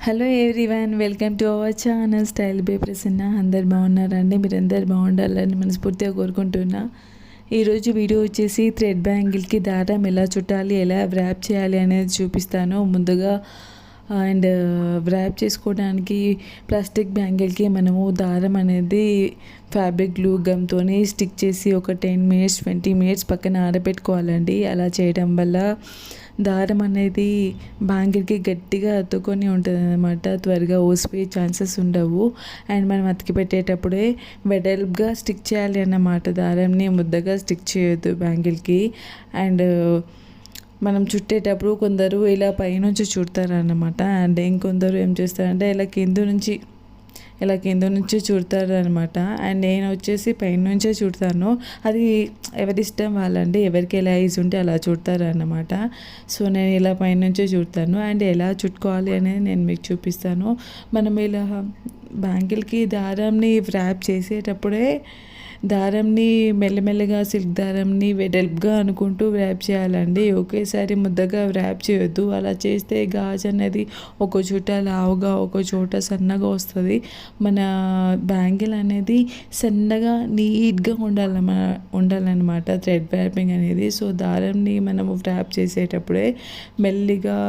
Hello everyone, welcome to our channel style by Prasanna. అందరు బాగున్నారండి? మీరు అందరు బాగుండాలని మనస్ఫూర్తిగా కోరుకుంటున్నా. ఈరోజు వీడియో వచ్చేసి థ్రెడ్ బ్యాంగిల్కి దారం ఎలా చుట్టాలి, ఎలా వ్రాప్ చేయాలి అనేది చూపిస్తాను. ముందుగా అండ్ వ్రాప్ చేసుకోవడానికి ప్లాస్టిక్ బ్యాంగిల్కి మనము దారం అనేది ఫ్యాబ్రిక్ గ్లూ గమ్తో స్టిక్ చేసి ఒక 10 minutes 20 minutes పక్కన ఆరబెట్టుకోవాలండి. అలా చేయడం వల్ల దారం అనేది బ్యాంగిల్కి గట్టిగా అతుక్కొని ఉంటుంది అన్నమాట. త్వరగా ఊసిపోయే ఛాన్సెస్ ఉండవు. అండ్ మనం అతికి పెట్టేటప్పుడే వెడల్పుగా స్టిక్ చేయాలి అన్నమాట. దారంని ముద్దగా స్టిక్ చేయొద్దు బ్యాంగిల్కి. అండ్ మనం చుట్టేటప్పుడు కొందరు ఇలా పైనుంచి చుడతారన్నమాట. అండ్ ఇంకొందరు ఏం చేస్తారంటే ఇలా కింద నుంచి చుడతారు అనమాట. అండ్ నేను వచ్చేసి పైనుంచే చుడతాను. అది ఎవరి ఇష్టం వాళ్ళండి, ఎవరికి ఎలా ఈజీ ఉంటే అలా చుడతారు అన్నమాట. సో నేను ఇలా పైనుంచే చుడతాను. అండ్ ఎలా చుట్టుకోవాలి అనేది నేను మీకు చూపిస్తాను. మనం ఇలా బ్యాంగిల్కి దారంని వ్రాప్ చేసేటప్పుడే దారంని మెల్లమెల్లగా సిల్క్ దారంని వెడల్పుగా అనుకుంటూ వ్రాప్ చేయాలండి. ఒకేసారి ముద్దగా వ్రాప్ చేయొద్దు. అలా చేస్తే గాజు అనేది ఒక చోట లావుగా ఒక చోట సన్నగా వస్తుంది. మన బ్యాంగిల్ అనేది సన్నగా నీట్గా ఉండాలన్నమాట థ్రెడ్ వ్రాపింగ్ అనేది. సో దారంని మనము వ్రాప్ చేసేటప్పుడే మెల్లిగా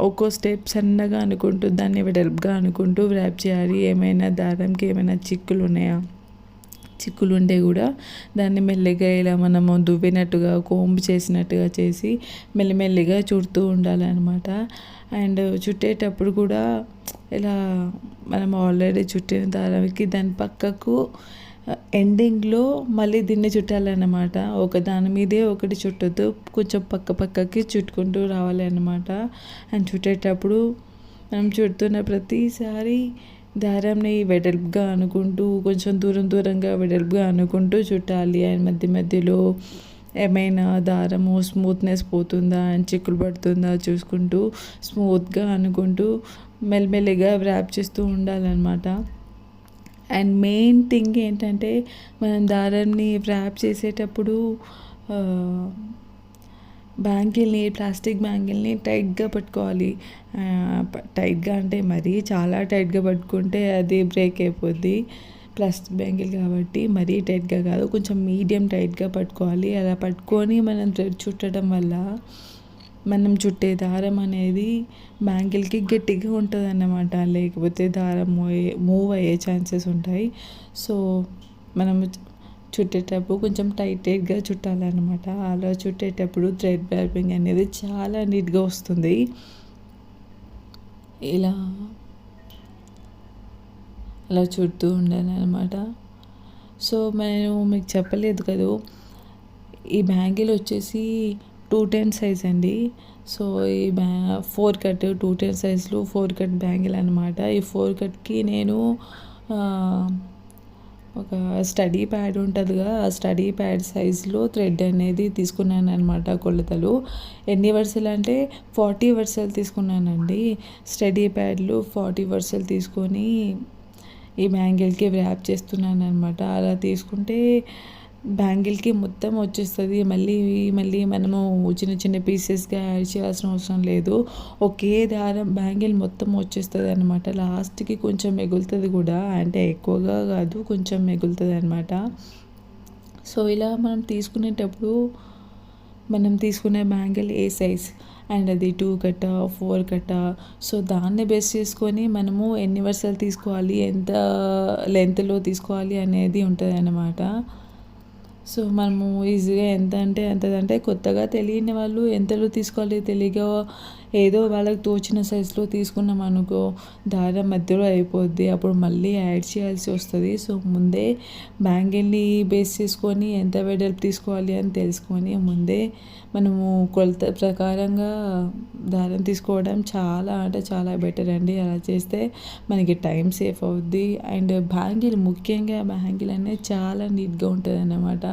ఒక్కో స్టెప్ సన్నగా అనుకుంటూ దాన్ని వెడల్పుగా అనుకుంటూ వ్రాప్ చేయాలి. ఏమైనా దారంకి ఏమైనా చిక్కులు ఉంటే కూడా దాన్ని మెల్లిగా ఇలా మనము దువ్వినట్టుగా కోంబు చేసినట్టుగా చేసి మెల్లిమెల్లిగా చుడుతూ ఉండాలన్నమాట. అండ్ చుట్టేటప్పుడు కూడా ఇలా మనం ఆల్రెడీ చుట్టిన దారానికి దాని పక్కకు ఎండింగ్లో మళ్ళీ దీన్ని చుట్టాలన్నమాట. ఒక దాని మీదే ఒకటి చుట్టొద్దు, కొంచెం పక్కకి చుట్టుకుంటూ రావాలి అన్నమాట. అండ్ చుట్టేటప్పుడు మనం చుడుతున్న ప్రతిసారి దారంని వెడల్పుగా అనుకుంటూ కొంచెం దూరంగా వెడల్పుగా అనుకుంటూ చుట్టాలి. అండ్ మధ్యలో ఏమైనా దారము స్మూత్నెస్ పోతుందా అండ్ చిక్కులు పడుతుందా చూసుకుంటూ స్మూత్గా అనుకుంటూ మెల్లిమెల్లిగా వ్రాప్ చేస్తూ ఉండాలన్నమాట. అండ్ మెయిన్ థింగ్ ఏంటంటే మనం దారాన్ని వ్రాప్ చేసేటప్పుడు ప్లాస్టిక్ బ్యాంగిల్ని టైట్గా పట్టుకోవాలి. టైట్గా అంటే మరీ చాలా టైట్గా పట్టుకుంటే అది బ్రేక్ అయిపోద్ది. ప్లాస్టిక్ బ్యాంగిల్ కాబట్టి మరీ టైట్గా కాదు, కొంచెం మీడియం టైట్గా పట్టుకోవాలి. అలా పట్టుకొని మనం థ్రెడ్ చుట్టడం వల్ల మనం చుట్టే దారం అనేది బ్యాంగిల్కి గట్టిగా ఉంటుంది అన్నమాట. లేకపోతే దారం మూవ్ అయ్యే ఛాన్సెస్ ఉంటాయి. సో మనం చుట్టేటప్పుడు కొంచెం టైట్గా చుట్టాలన్నమాట. అలా చుట్టేటప్పుడు థ్రెడ్ వ్రాపింగ్ అనేది చాలా నీట్గా వస్తుంది. అలా చుడుతూ ఉండాలన్నమాట. సో నేను మీకు చెప్పలేదు కదా, ఈ బ్యాంగిల్ వచ్చేసి 210 సైజ్ అండి. సో ఈ 4 కట్ 210 సైజులో 4 కట్ బ్యాంగిల్ అనమాట. ఈ 4 కట్కి నేను ఒక స్టడీ ప్యాడ్ ఉంటుందిగా, ఆ స్టడీ ప్యాడ్ సైజులో థ్రెడ్ అనేది తీసుకున్నాను అనమాట. కొలతలు ఎన్ని వరుసలు అంటే 40 వరుసలు తీసుకున్నానండి. స్టడీ ప్యాడ్లు 40 వరుసలు తీసుకొని ఈ బ్యాంగిల్కి వ్రాప్ చేస్తున్నాను అనమాట. అలా తీసుకుంటే బ్యాంగిల్కి మొత్తం వచ్చేస్తుంది. మళ్ళీ మనము చిన్న పీసెస్గా యాడ్ చేయాల్సిన అవసరం లేదు. ఒకే దారం బ్యాంగిల్ మొత్తం వచ్చేస్తుంది అనమాట. లాస్ట్కి కొంచెం మిగులుతుంది కూడా, అంటే ఎక్కువగా కాదు, కొంచెం మిగులుతుంది అనమాట. సో ఇలా మనం తీసుకునేటప్పుడు మనం తీసుకునే బ్యాంగిల్ ఏ సైజ్ అండ్ అది 2 కట్ట 4 కట్ట, సో దాన్ని బేస్ చేసుకొని మనము ఎన్ని వరుసలు తీసుకోవాలి, ఎంత లెంత్లో తీసుకోవాలి అనేది ఉంటుంది అన్నమాట. సో మనము ఈజీగా ఎంత అంటే అంతదంటే కొత్తగా తెలియని వాళ్ళు ఎంతలో తీసుకోవాలి తెలియక ఏదో వాళ్ళకి తోచిన సైజులో తీసుకున్నాం అనుకో, దారం మధ్యలో అయిపోద్ది, అప్పుడు మళ్ళీ యాడ్ చేయాల్సి వస్తుంది. సో ముందే బ్యాంగిల్ని బేస్ చేసుకొని ఎంత వెడల్పు తీసుకోవాలి అని తెలుసుకొని ముందే మనము కొలత ప్రకారంగా దారం తీసుకోవడం చాలా అంటే చాలా బెటర్ అండి. అలా చేస్తే మనకి టైం సేఫ్ అవుద్ది. అండ్ ముఖ్యంగా బ్యాంగిల్ అనేది చాలా నీట్గా ఉంటుంది అన్నమాట.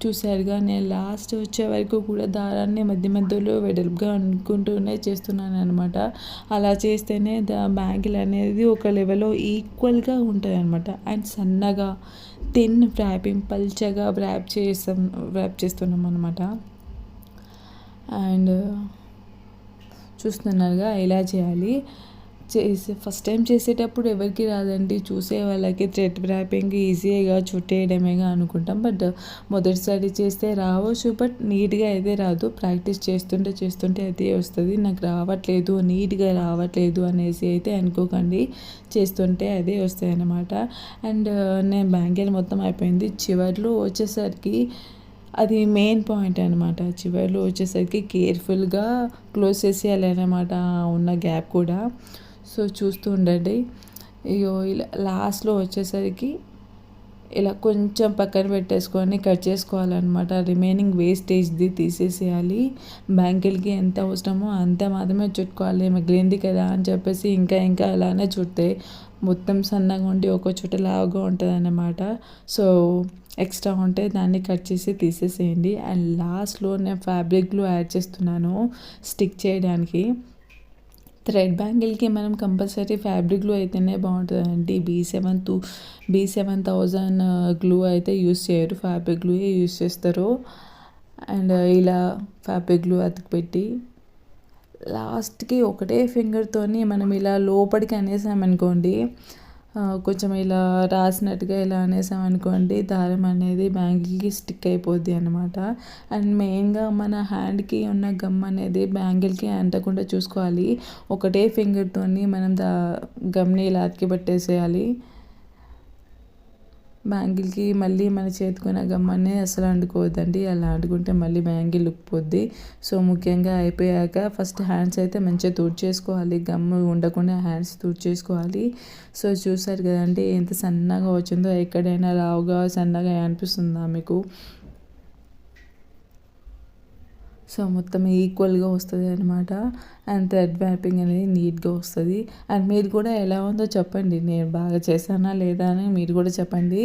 చూసారుగా, నేను లాస్ట్ వచ్చే వరకు కూడా దారాన్ని మధ్యలో వెడల్పుగా అనుకుంటూనే చేస్తున్నాను అనమాట. అలా చేస్తేనే బ్యాంగిల్ అనేది ఒక లెవెల్లో ఈక్వల్గా ఉంటుంది అనమాట. అండ్ సన్నగా థిన్ వ్రాపింగ్ పల్చగా వ్రాప్ చేస్తున్నాం అనమాట. అండ్ చూస్తున్నారుగా ఇలా చేయాలి. ఫస్ట్ టైం చేసేటప్పుడు ఎవరికి రాదండి. చూసే వాళ్ళకి థ్రెడ్ ర్యాపింగ్ ఈజీగా చుట్టేయడమేగా అనుకుంటాం. బట్ మొదటిసారి చేస్తే రావచ్చు. బట్ నీట్‌గా అయితే రాదు. ప్రాక్టీస్ చేస్తుంటే అదే వస్తది. నాకు రావట్లేదు, నీట్‌గా రావట్లేదు అనేసి అయితే అనుకోకండి. చేస్తుంటే అదే వస్తాయన్నమాట. అండ్ నేను బ్యాంగిల్ మొత్తం అయిపోయింది. చివర్లో వచ్చేసరికి అది మెయిన్ పాయింట్ అనమాట. చివర్లో వచ్చేసరికి కేర్‌ఫుల్‌గా క్లోజ్ చేసేయాలనమాట ఉన్న గ్యాప్ కూడా. సో చూస్తూ ఉండండి. ఇగో ఇలా లాస్ట్‌లో వచ్చేసరికి ఇలా కొంచెం పక్కన పెట్టేసుకొని కట్ చేసుకోవాలన్నమాట. రిమైనింగ్ వేస్టేజ్‌ది తీసేసేయాలి. బ్యాంగిల్‌కి ఎంత అవసరమో అంత మాత్రమే చుట్టుకోవాలి. మిగిలింది కదా అని చెప్పేసి ఇంకా అలానే చుడితే మొత్తం సన్నగా ఉండి ఒక చోట లావుగా ఉంటదన్నమాట. సో ఎక్స్ట్రా ఉంటే దాన్ని కట్ చేసి తీసేసేయండి. అండ్ లాస్ట్‌లో నేను ఫ్యాబ్రిక్ గ్లూ యాడ్ చేస్తున్నాను స్టిక్ చేయడానికి. థ్రెడ్ బ్యాంగిల్కి మనం కంపల్సరీ ఫ్యాబ్రిక్ గ్లూ అయితేనే బాగుంటుందండి. B7000 గ్లూ అయితే యూస్ చేయరు, ఫ్యాబ్రిక్ గ్లూయే యూస్ చేస్తారు. అండ్ ఇలా ఫ్యాబ్రిక్ గ్లూ అతికి పెట్టి లాస్ట్కి ఒకటే ఫింగర్తోని మనం ఇలా లోపలికి అనేసామనుకోండి, కొంచెం ఇలా రాసినట్టుగా ఇలా అనేసామనుకోండి, దారం అనేది బ్యాంగిల్కి స్టిక్ అయిపోద్ది అనమాట. అండ్ మెయిన్గా మన హ్యాండ్కి ఉన్న గమ్ అనేది బ్యాంగిల్కి అంటకుండా చూసుకోవాలి. ఒకటే ఫింగర్తోని మనం గమ్ని ఇలా అతికి పట్టేసేయాలి. బ్యాంగిల్కి మళ్ళీ మన చేతికున్న గమ్మని అసలు అంటుకోవద్దండి. అలా అంటుకుంటే మళ్ళీ బ్యాంగిల్ ఉక్కిపోద్ది. సో ముఖ్యంగా అయిపోయాక ఫస్ట్ హ్యాండ్స్ అయితే మంచిగా తుడిచేసుకోవాలి. గమ్ ఉండకుండా హ్యాండ్స్ తుడిచేసుకోవాలి. సో చూసారు కదండి ఎంత సన్నగా వచ్చిందో. ఎక్కడైనా లావుగా సన్నగా అనిపిస్తుందా మీకు? సో మొత్తం ఈక్వల్గా వస్తుంది అనమాట. అండ్ థ్రెడ్ ర్యాపింగ్ అనేది నీట్గా వస్తుంది. అండ్ మీరు కూడా ఎలా ఉందో చెప్పండి. నేను బాగా చేశానా లేదా అని మీరు కూడా చెప్పండి.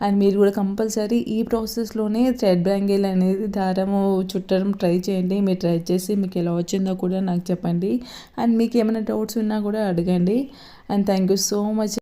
అండ్ మీరు కూడా కంపల్సరీ ఈ ప్రాసెస్లోనే థ్రెడ్ బ్యాంగిల్ అనేది దారము చుట్టడం ట్రై చేయండి. మీరు ట్రై చేసి మీకు ఎలా వచ్చిందో కూడా నాకు చెప్పండి. అండ్ మీకు ఏమైనా డౌట్స్ ఉన్నా కూడా అడగండి. And thank you so much.